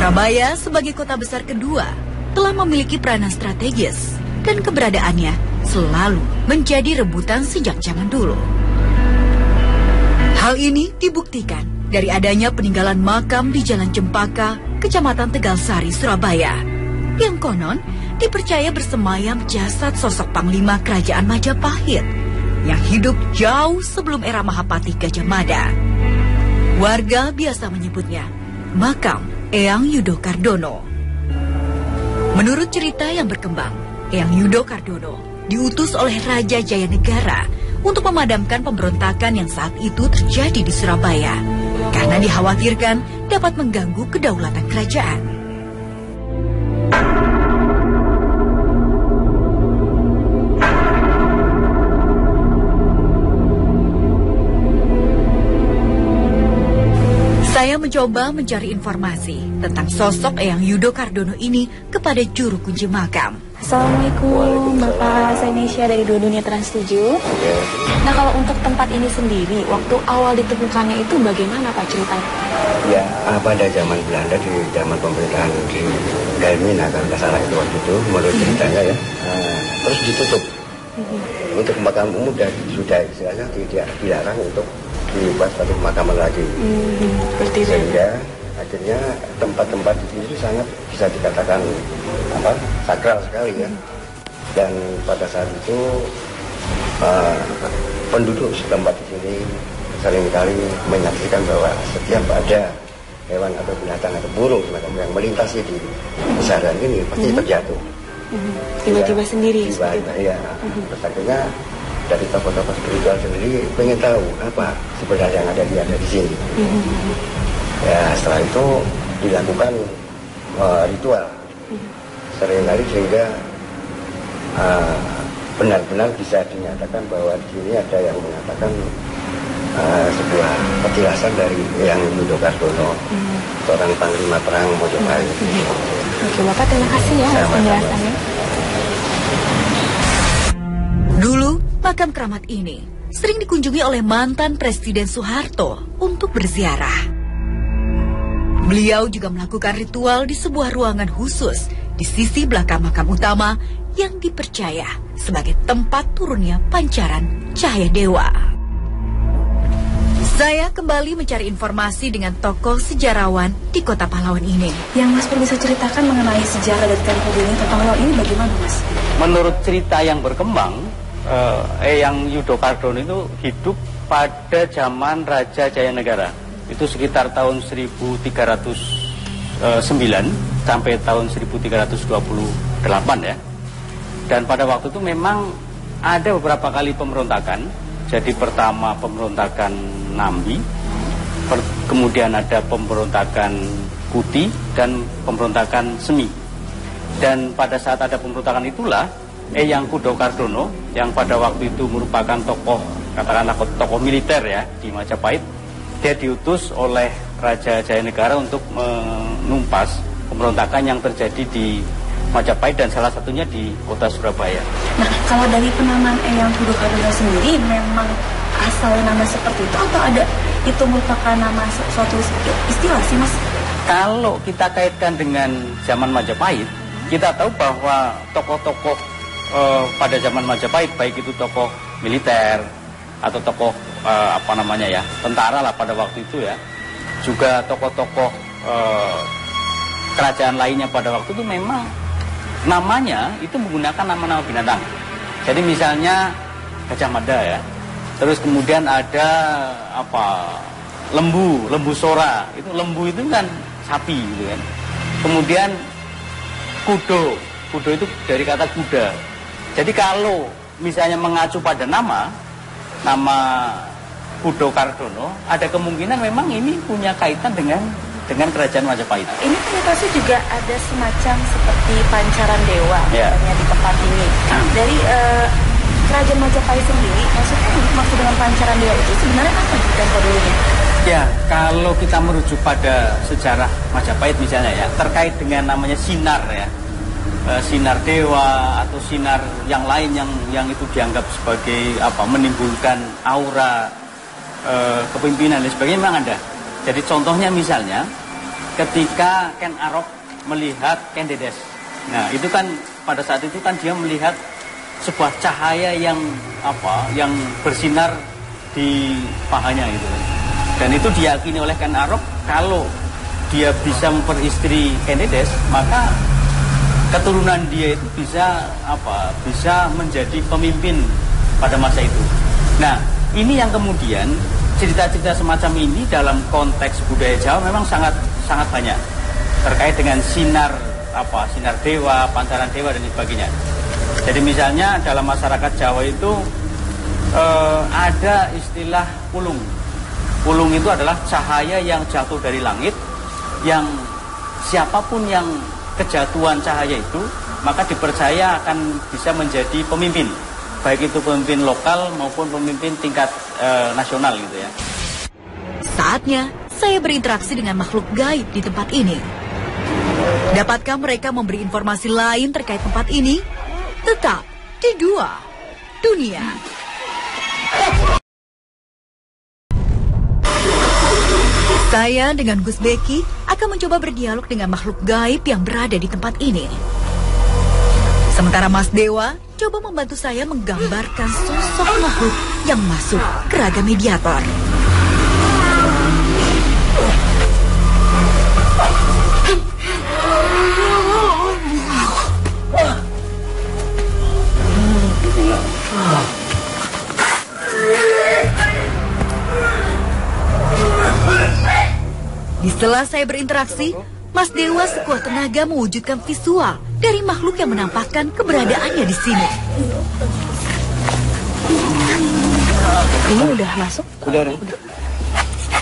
Surabaya sebagai kota besar kedua telah memiliki peranan strategis dan keberadaannya selalu menjadi rebutan sejak zaman dulu. Hal ini dibuktikan dari adanya peninggalan makam di Jalan Cempaka, Kecamatan Tegalsari, Surabaya, yang konon dipercaya bersemayam jasad sosok Panglima Kerajaan Majapahit yang hidup jauh sebelum era Mahapati Gajah Mada. Warga biasa menyebutnya makam Eyang Yudo Kardono. Menurut cerita yang berkembang, Eyang Yudo Kardono diutus oleh Raja Jayanegara untuk memadamkan pemberontakan yang saat itu terjadi di Surabaya karena dikhawatirkan dapat mengganggu kedaulatan kerajaan. Saya mencoba mencari informasi tentang sosok Eyang Yudo Kardono ini kepada juru kunci makam. Assalamualaikum Bapak, saya Nesya dari Dua Dunia Trans 7. Nah, kalau untuk tempat ini sendiri, waktu awal ditemukannya itu bagaimana Pak ceritanya? Ya, pada zaman Belanda, di zaman pemerintahan di Wilhelmina, kalau nggak salah itu waktu itu, menurut ceritanya ya, terus ditutup. Untuk makam umum sudah istilahnya tidak dilarang untuk dibuat satu pemakaman lagi. Sehingga akhirnya tempat-tempat di sini sangat bisa dikatakan sakral sekali ya. Dan pada saat itu penduduk setempat di sini seringkali menyaksikan bahwa setiap ada hewan atau binatang atau burung yang melintasi di besaran ini pasti terjatuh. Tiba-tiba ya, sendiri. Ya. Terus akhirnya dari tokoh-tokoh spiritual sendiri pengen tahu apa sebenarnya yang ada di sini. Ya, setelah itu dilakukan ritual seringkali sehingga benar-benar bisa dinyatakan bahwa di sini ada yang mengatakan sebuah petilasan dari Eyang Yudo Kardono, seorang panglima perang Majapahit. Oke, Bapak, terima kasih ya atas penjelasannya. Dulu, makam keramat ini sering dikunjungi oleh mantan Presiden Soeharto untuk berziarah. Beliau juga melakukan ritual di sebuah ruangan khusus di sisi belakang makam utama yang dipercaya sebagai tempat turunnya pancaran cahaya dewa. Saya kembali mencari informasi dengan tokoh sejarawan di kota pahlawan ini. Yang Mas Pur bisa ceritakan mengenai sejarah dari tempat ini tentang pahlawan ini bagaimana, Mas? Menurut cerita yang berkembang, Eyang Yudo Kardono itu hidup pada zaman Raja Jayanegara. Itu sekitar tahun 1309 sampai tahun 1328 ya. Dan pada waktu itu memang ada beberapa kali pemberontakan. Jadi pertama pemberontakan Nambi, kemudian ada pemberontakan Kuti dan pemberontakan Semi. Dan pada saat ada pemberontakan itulah Eyang Yudo Kardono yang pada waktu itu merupakan tokoh, katakanlah tokoh militer ya di Majapahit, dia diutus oleh Raja Jayanegara untuk menumpas pemberontakan yang terjadi di Majapahit dan salah satunya di kota Surabaya. Nah, kalau dari penamaan Eyang Yudo Kardono sendiri memang asal nama seperti itu atau ada itu merupakan nama suatu istilah sih, Mas? Kalau kita kaitkan dengan zaman Majapahit, kita tahu bahwa tokoh-tokoh pada zaman Majapahit, baik itu tokoh militer atau tokoh tentara lah pada waktu itu ya, juga tokoh-tokoh kerajaan lainnya pada waktu itu memang namanya itu menggunakan nama-nama binatang. Jadi misalnya Gajah Mada ya, terus kemudian ada lembu sora, itu lembu itu kan sapi gitu kan. Kemudian kudo itu dari kata kuda. Jadi kalau misalnya mengacu pada nama Yudo Kardono, ada kemungkinan memang ini punya kaitan dengan kerajaan Majapahit. Ini ternyata juga ada semacam seperti pancaran dewa di tempat ini. Dari kerajaan Majapahit sendiri, maksudnya maksud dengan pancaran dewa itu sebenarnya apa tempo dulunya? Ya, kalau kita merujuk pada sejarah Majapahit misalnya ya, terkait dengan namanya sinar ya, sinar dewa atau sinar yang lain yang itu dianggap sebagai menimbulkan aura kepemimpinan dan sebagainya memang ada. Jadi contohnya misalnya ketika Ken Arok melihat Ken Dedes. Nah, itu kan pada saat itu kan dia melihat sebuah cahaya yang bersinar di pahanya gitu. Dan itu diyakini oleh Ken Arok kalau dia bisa memperistri Ken Dedes, maka keturunan dia itu bisa menjadi pemimpin pada masa itu. Nah, ini yang kemudian cerita-cerita semacam ini dalam konteks budaya Jawa memang sangat banyak terkait dengan sinar dewa, pancaran dewa dan sebagainya. Jadi misalnya dalam masyarakat Jawa itu ada istilah pulung. Pulung itu adalah cahaya yang jatuh dari langit, yang siapapun yang kejatuhan cahaya itu maka dipercaya akan bisa menjadi pemimpin, baik itu pemimpin lokal maupun pemimpin tingkat nasional gitu ya. Saatnya saya berinteraksi dengan makhluk gaib di tempat ini. Dapatkah mereka memberi informasi lain terkait tempat ini? Tetap di Dua Dunia. Saya dengan Gus Beki akan mencoba berdialog dengan makhluk gaib yang berada di tempat ini. Sementara Mas Dewa coba membantu saya menggambarkan sosok makhluk yang masuk ke raga mediator. Di sela saya berinteraksi, Mas Dewa sekuat tenaga mewujudkan visual dari makhluk yang menampakkan keberadaannya di sini. Ini udah masuk? Udah.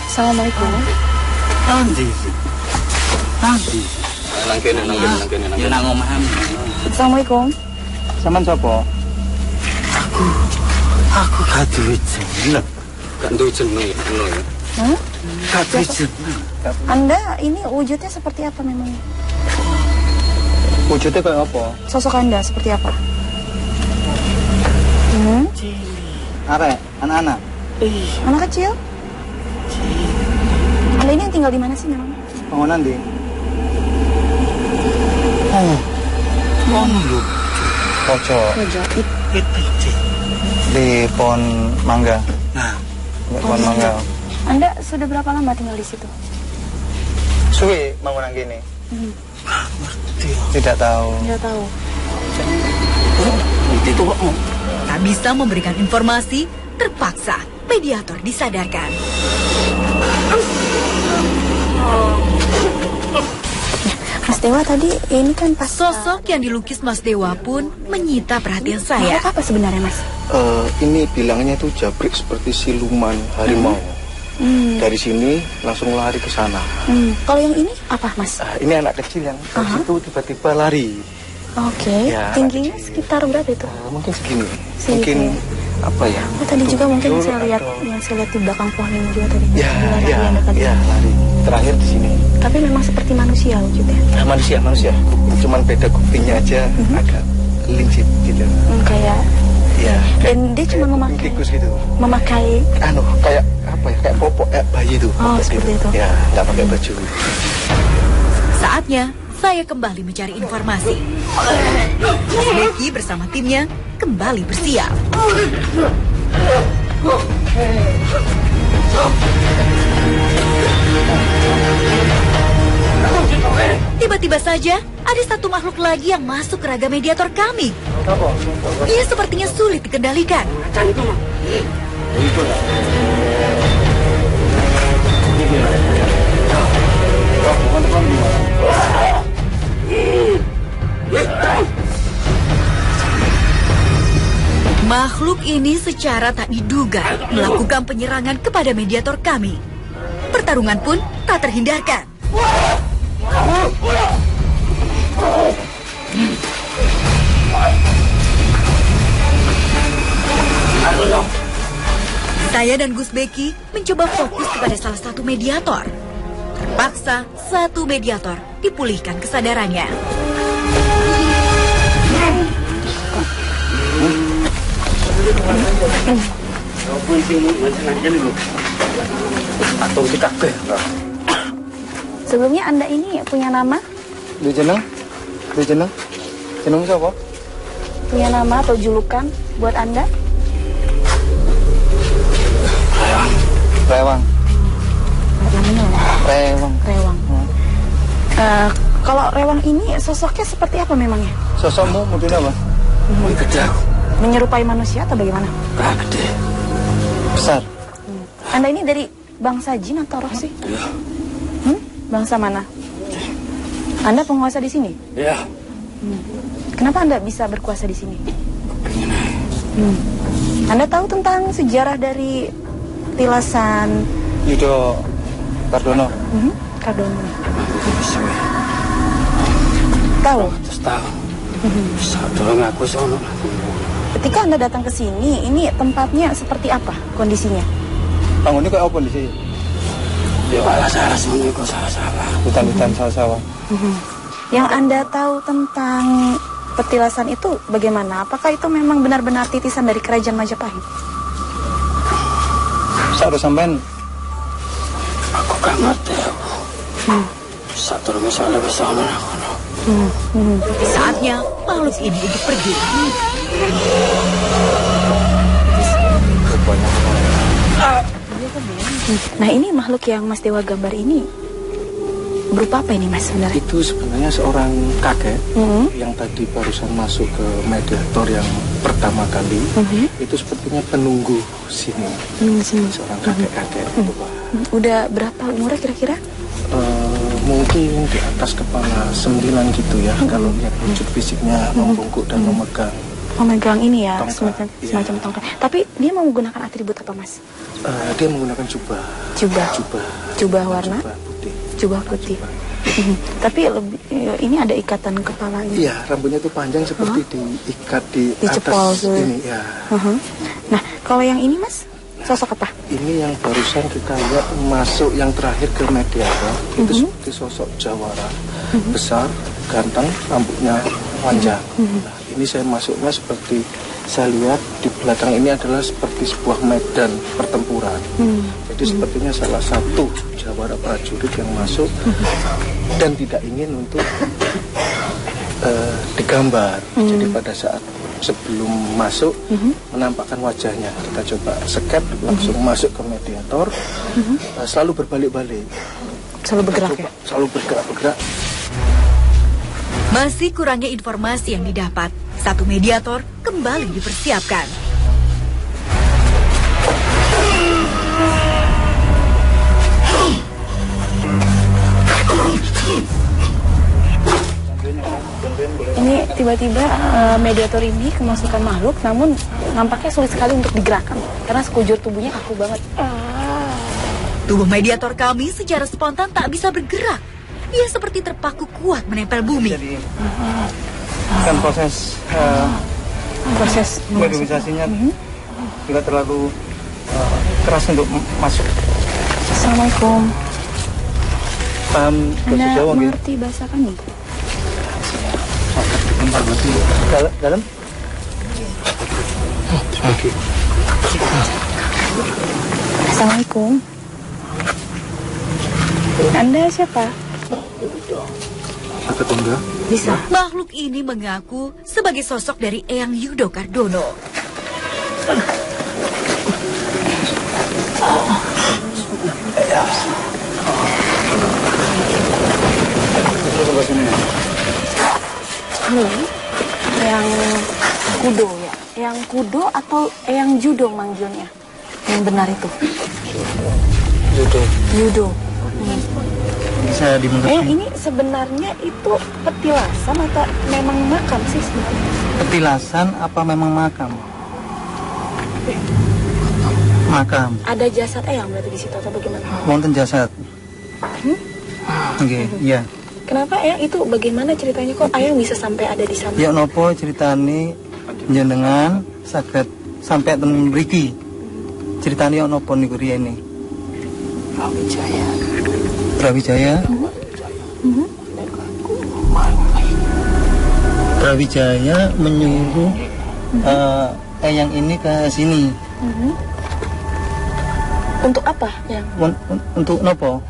Assalamualaikum. Nanti. Nangkene. Nang omahan. Assalamualaikum. Saman sapa? Aku gak duwe jeneng. Gak duwe jeneng ya. Hah? Gak duwe jeneng. Anda ini wujudnya seperti apa memangnya? Wujudnya kayak apa? Sosok Anda seperti apa? Arek, anak-anak. Anak kecil? Anda ini yang tinggal di mana sih memang? Bangunan di. Oh. Ngono lho. Pojok. Itu. Di pohon mangga. Nah, Di pohon mangga. Anda sudah berapa lama tinggal di situ? Suwe bangunan gini. ngerti. Tidak tahu. Nggak tahu. Itu kok. Tak bisa memberikan informasi, terpaksa mediator disadarkan. Mas Dewa tadi ini kan pas Sosok yang dilukis Mas Dewa pun menyita perhatian saya. makhluk apa sebenarnya Mas? Ini bilangnya itu jabrik seperti siluman harimau. Dari sini langsung lari ke sana. Kalau yang ini apa Mas? Ini anak kecil yang dari situ tiba-tiba lari. Oke, Ya, tingginya sekitar berapa itu? Mungkin segini. Segitu. Mungkin apa ya? Oh, tadi juga mungkin tujuh saya lihat atau- yang saya lihat di belakang pohon ini juga tadi. Ya, Lari ya, yang dekat. ya, lari. Terakhir di sini. Tapi memang seperti manusia wujudnya. Nah, manusia. Cuman beda kupingnya aja agak lincip gitu. Kayak Ya. dan dia cuma memakai tikus gitu. Kayak apa ya? Kayak popok, kayak bayi itu. Oh, popok seperti gitu. itu. Ya, nggak pakai baju. Saatnya saya kembali mencari informasi. Mas Beki bersama timnya kembali bersiap. Tiba-tiba saja ada satu makhluk lagi yang masuk ke raga mediator kami. Ia sepertinya sulit dikendalikan. Makhluk ini secara tak diduga melakukan penyerangan kepada mediator kami. Pertarungan pun tak terhindarkan. Saya dan Gus Beki mencoba fokus kepada salah satu mediator. Terpaksa satu mediator dipulihkan kesadarannya. Sebelumnya Anda ini punya nama? Jeneng siapa? Punya nama atau julukan buat Anda? Rewang. Namanya Rewang. kalau Rewang ini sosoknya seperti apa memangnya? Sosokmu mudine apa? Gede. Menyerupai manusia atau bagaimana? Gede. Besar. Anda ini dari bangsa jin atau roh sih? Iya. Bangsa mana? Anda penguasa di sini? Iya. Kenapa Anda bisa berkuasa di sini? Anda tahu tentang sejarah dari Tilasan Yudo Kardono. Kardono. Tahu? Tahu. Bisa tolong aku sono. Ketika Anda datang ke sini, ini tempatnya seperti apa kondisinya? Bangun ini kayak apa di sini? Ya salah semuanya kok salah. Hutan-hutan sawah-sawah. Yang Anda tahu tentang petilasan itu bagaimana? Apakah itu memang benar-benar titisan dari kerajaan Majapahit? Saya sampean. Aku gak ngerti. Satu misalnya bisa Saatnya makhluk ini untuk pergi. Nah, ini makhluk yang Mas Dewa gambar ini berupa apa ini, Mas, sebenarnya? Itu sebenarnya seorang kakek yang tadi barusan masuk ke mediator yang pertama kali. Itu sepertinya penunggu sini. Seorang kakek-kakek. Udah berapa umurnya kira-kira? Mungkin di atas kepala 9 gitu ya. Kalau lihat wujud fisiknya membungkuk dan memegang. Memegang ini ya, Tongkat, semacam tongkat. Tapi dia mau menggunakan atribut apa, Mas? Dia menggunakan jubah. Jubah warna? Putih. Jubah putih. Tapi lebih, ini ada ikatan kepala ini. Iya, rambutnya itu panjang seperti diikat di Dicepol atas ini ya. Nah, kalau yang ini, Mas, sosok apa? Ini yang barusan kita lihat masuk yang terakhir ke mediator. Itu seperti sosok jawara. Besar, ganteng, rambutnya panjang. Nah, ini saya masuknya seperti saya lihat di belakang ini adalah seperti sebuah medan pertempuran. Jadi sepertinya salah satu jawara prajurit yang masuk dan tidak ingin untuk digambar. Jadi pada saat sebelum masuk menampakkan wajahnya, kita coba scan langsung masuk ke mediator. Selalu berbalik-balik. Selalu bergerak ya? Selalu bergerak-bergerak. Masih kurangnya informasi yang didapat, satu mediator kembali dipersiapkan. Ini tiba-tiba mediator ini kemasukan makhluk, namun nampaknya sulit sekali untuk digerakkan karena sekujur tubuhnya kaku banget. Tubuh mediator kami secara spontan tak bisa bergerak. Ia seperti terpaku kuat menempel bumi. Jadi kan proses mediumisasinya juga terlalu keras untuk masuk. Assalamualaikum. Paham bahasa Jawa nggih? Mengerti bahasa kami? Dalam? Assalamualaikum. Anda siapa? Akatungga. Bisa. Makhluk ini mengaku sebagai sosok dari Eyang Yudo Kardono. Yang kudo ya? Yang kudo atau yang judo manggilnya? Yang benar itu? Judo. Bisa dimengerti. Ini sebenarnya itu petilasan atau memang makam sih sebenarnya? Petilasan apa memang makam? Makam. Ada jasad Eyang berarti di situ atau bagaimana? Wonten jasad. Oke, iya. Kenapa Eyang itu bagaimana ceritanya kok Eyang bisa sampai ada di sana? Ya nopo ceritane jenengan saged sampai ten mriki. Ceritane ya nopo niku riyene? Brawijaya. Brawijaya menyuruh Eyang ini ke sini. Untuk apa, Eyang? Untuk nopo?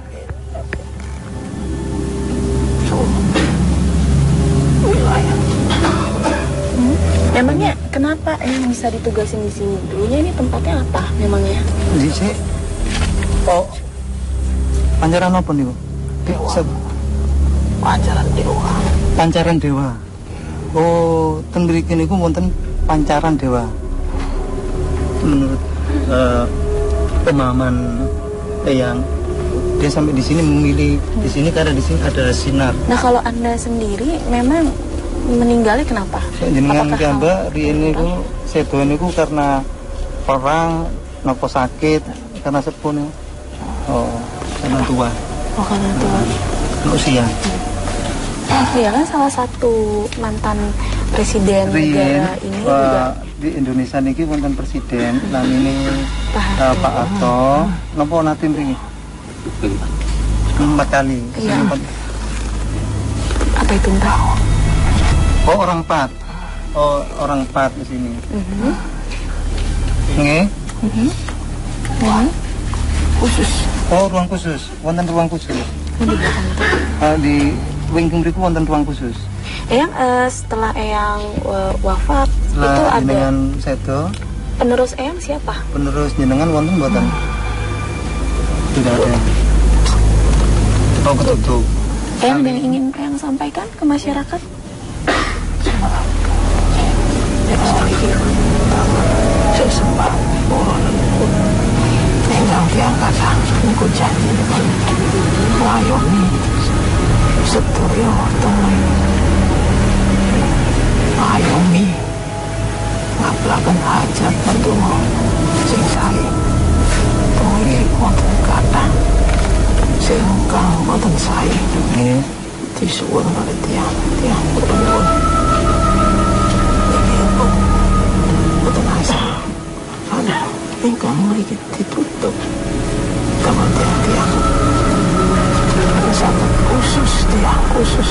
wilayah. Memangnya kenapa yang bisa ditugasin di sini? Dulunya ini tempatnya apa memangnya? Di sini, oh, pancaran apa nih, Bu? Dewa. Pancaran dewa. Pancaran dewa. Oh, ten mriki niku wonten pancaran dewa. Menurut pemahaman yang dia sampai di sini memilih di sini karena di sini ada sinar. Nah, kalau Anda sendiri memang meninggalnya kenapa? Jenengan Apakah kiamba hal- riyen niku sedo niku karena perang napa sakit karena sepuh niku. Oh, karena tua. Oh, karena tua. Usia. Iya kan salah satu mantan presiden negara ini juga. Di Indonesia niki wonten presiden namine Pak Pak Harto. Napa nate mriki? 4 kali. Iya. Apa itu entah? Oh, orang Pat. Oh, orang Pat di sini. Nggih. Khusus. Oh, ruang khusus. Wonten ruang khusus. Di wingking mriku wonten ruang khusus. Eyang setelah Eyang wafat itu Setelah ada jenengan sedo, penerus Eyang siapa? penerus jenengan wonten mboten? Tidak ada. Oh, ketutup. Eyang ada yang ingin Eyang sampaikan ke masyarakat? Saya sembah boronku. Tinggal diangkat aku janji dengan wayomi sedaya temui wayomi ngablaken hajat mendungo sing sae temui wonten kathah sing kang boten sae disuwun oleh tiang nuwun boten asal ana ingkang mriki ditutup kama tiang sangat khusus tiang khusus.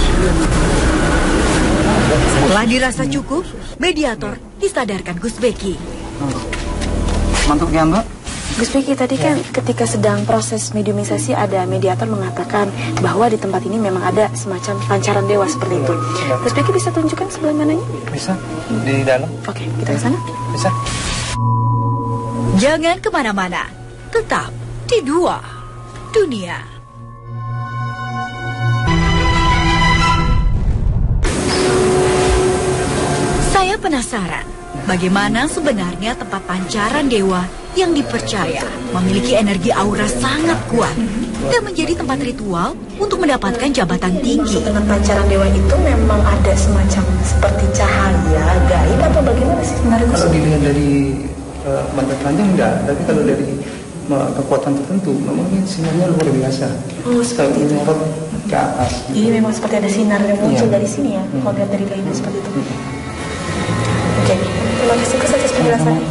Setelah dirasa cukup, mediator disadarkan Gus Beki. Mantuk ya, Mbak? Gus Beki tadi kan ketika sedang proses mediumisasi ada mediator mengatakan bahwa di tempat ini memang ada semacam pancaran dewa seperti itu. Gus Beki bisa tunjukkan sebelah mananya? Bisa. Di dalam. Oke, kita ke sana. Bisa. Jangan kemana-mana, tetap di Dua Dunia. Saya penasaran, bagaimana sebenarnya tempat pancaran dewa yang dipercaya memiliki energi aura sangat kuat dan menjadi tempat ritual untuk mendapatkan jabatan tinggi. Dengan pancaran dewa itu memang ada semacam seperti cahaya gaib atau bagaimana sih sebenarnya? Kalau dilihat dari mandat panjang enggak, tapi kalau dari kekuatan tertentu memang ini sinarnya luar biasa. Oh, Sekali menyorot ke atas. Jadi memang seperti ada sinar yang muncul Iya. dari sini ya, kalau lihat dari gaibnya seperti itu. Oke, terima kasih Gus atas penjelasannya.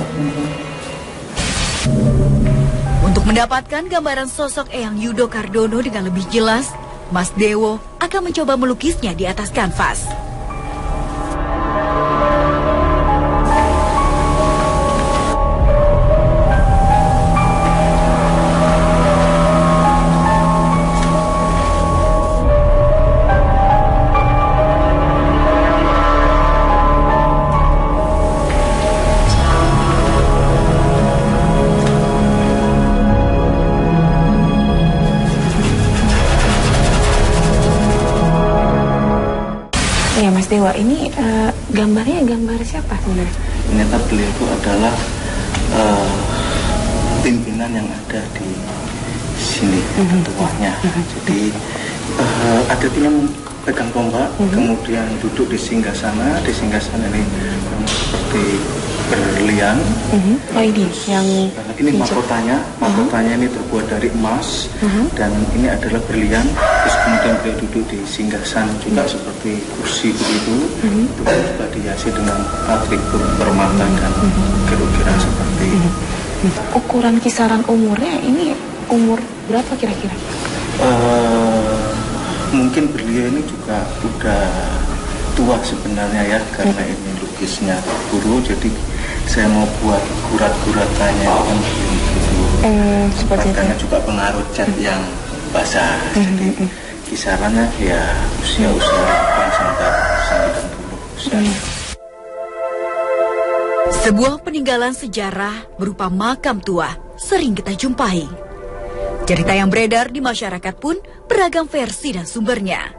Untuk mendapatkan gambaran sosok Eyang Yudo Kardono dengan lebih jelas, Mas Dewo akan mencoba melukisnya di atas kanvas. Iya Mas Dewa, ini gambarnya gambar siapa sebenarnya? Ternyata beliau itu adalah pimpinan yang ada di sini, ketuanya. Jadi ada yang pegang tombak, kemudian duduk di singgasana. Di singgasana ini seperti berlian. Oh ini yang Ini mahkotanya ini terbuat dari emas dan ini adalah berlian. Terus kemudian beliau duduk di singgasana juga seperti kursi begitu. Itu pun juga dihiasi dengan atribut permata dan kira-kira seperti ukuran kisaran umurnya ini umur berapa kira-kira? Mungkin beliau ini juga udah tua sebenarnya ya, karena ini lukisnya guru, jadi saya mau buat gurat-guratannya kan begitu. Seperti itu. Karena juga pengaruh cat yang basah, jadi kisarannya ya usia-usia 8 sampai 9 seterusnya. Sebuah peninggalan sejarah berupa makam tua sering kita jumpai. Cerita yang beredar di masyarakat pun beragam versi dan sumbernya.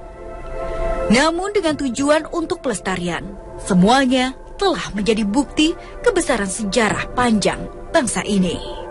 Namun dengan tujuan untuk pelestarian, semuanya telah menjadi bukti kebesaran sejarah panjang bangsa ini.